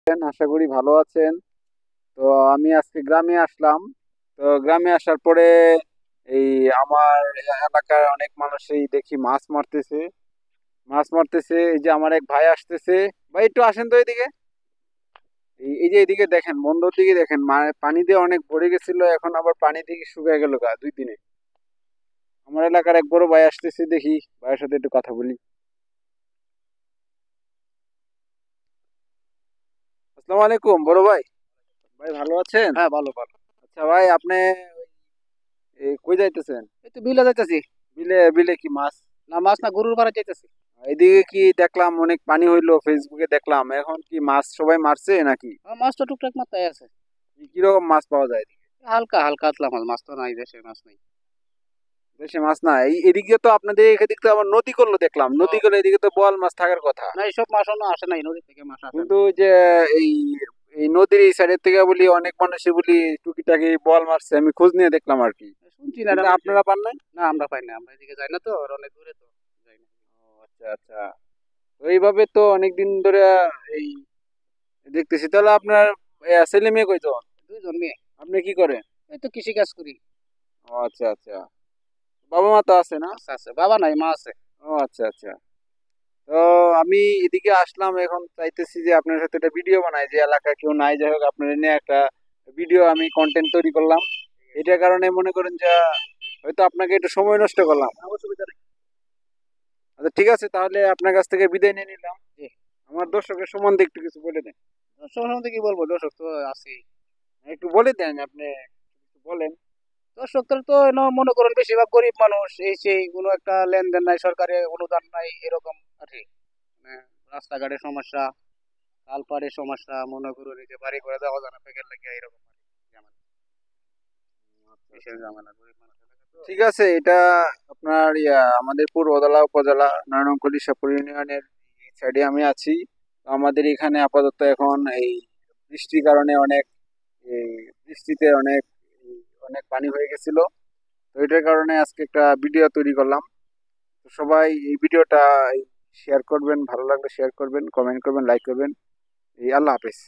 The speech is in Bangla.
আশা করি ভালো আছেন। তো আমি আজকে গ্রামে আসলাম। তো গ্রামে আসার পরে এই আমার এলাকার অনেক মানুষই দেখি মাছ মারতেছে। এই যে আমার এক ভাই আসতেছে। ভাই একটু আসেন তো এদিকে। এই যে এদিকে দেখেন, বন্দর দিকে দেখেন, পানি দিয়ে অনেক ভরে গেছিল, এখন আবার পানি থেকে শুকিয়ে গেল গা 2 দিনে। আমার এলাকার এক বড় ভাই আসতেছে, দেখি ভাইয়ের সাথে একটু কথা বলি। আসসালামু আলাইকুম বড় ভাই। ভাই ভালো আছেন? হ্যাঁ, ভালো ভালো। আচ্ছা ভাই, আপনি কই যাইতেছেন? এই তো বিলে যাইতেছি। বিলে বিলে কি মাছ? না, মাছ না, গরুর পাড়া যাইতেছি। এদিকে কি দেখলাম অনেক পানি হইলো, ফেসবুকে দেখলাম, এখন কি মাছ সবাই মারছে নাকি? মাছ তো টুকটাক মাত্রায় আছে। কিরকম মাছ পাওয়া যায় এদিকে? হালকা হালকা কাতলা মাছ, মাছ তো নাই, দেশের মাছ নাই। দেশে মাছ না, এদিকে তো আপনাদের এদিকে তো আবার নদী করলো, দেখলাম নদী করলো, এদিকে তো বোয়াল মাছ থাকার কথা। না, এইসব মাছও না, আসে নাই, নদী থেকে মাছ আসে না। কিন্তু ওই যে এই এই নদীর এই সাইডের থেকে বলি অনেক মানুষই বলি টুকিটাকি বোয়াল মারছে, আমি খোঁজ নিয়ে দেখলাম আর কি। শুনছি না, কিন্তু আপনারা পান নাই? না আমরা পাই না, আমরা এদিকে যাই না, তো আর অনেক দূরে তো যাই না। ও আচ্ছা আচ্ছা। তো এইভাবে তো অনেকদিন ধরে এই দেখতেছি। তাহলে আপনার ছেলে মেয়ে কয়জন? দুইজন মেয়ে। আপনি কি করেন? এই তো কৃষি কাজ করি। ও আচ্ছা আচ্ছা। বাবা মা তো আছে না? আচ্ছা আছে, বাবা নাই, মা আছে। ও আচ্ছা আচ্ছা। তো আমি এদিকে আসলাম, এখন চাইতেছি যে আপনার সাথে একটা ভিডিও বানাই, যে এলাকায় কেউ নাই, যাই হোক আপনার নিয়ে একটা ভিডিও আমি কন্টেন্ট তৈরি করলাম। এটার কারণে মনে করেন যে হয়তো আপনাকে একটু সময় নষ্ট করলাম। অসুবিধা নেই। আচ্ছা ঠিক আছে, তাহলে আপনার কাছ থেকে বিদায় নিয়ে নিলাম। জি। আমার দর্শকের সম্বন্ধে একটু কিছু বলে দেন। দর্শক সম্বন্ধে কি বলবো, দর্শক তো আছি। একটু বলে দেন আপনি, একটু বলেন। দর্শক তো মনে করুন বেশিরভাগ গরিব মানুষ, এই সেই কোনো একটা লেনদেন নাই, সরকারি অনুদান নাই, এরকম আর কি। মানে রাস্তাঘাটের সমস্যা, কালপাড়ের সমস্যা, মনে করুন এই যে বাড়ি করে দেওয়া যায় না, প্যাকেট লাগিয়ে, এরকম আর কি ঝামেলা। আচ্ছা বিশেষ আচ্ছা। ঝামেলা, গরিব মানুষ এলাকা তো। ঠিক আছে, এটা আপনার আমাদের পূর্বদলা উপজেলা নারায়ণগঞ্জ ইসাপুর ইউনিয়নের সাইডে আমি আছি। তো আমাদের এখানে আপাতত এখন এই বৃষ্টির কারণে অনেক এই বৃষ্টিতে অনেক অনেক পানি হয়ে গেছিল। তো এটার কারণে আজকে একটা ভিডিও তৈরি করলাম। তো সবাই এই ভিডিওটা শেয়ার করবেন, ভালো লাগলে শেয়ার করবেন, কমেন্ট করবেন, লাইক করবেন। এই আল্লাহ হাফেজ।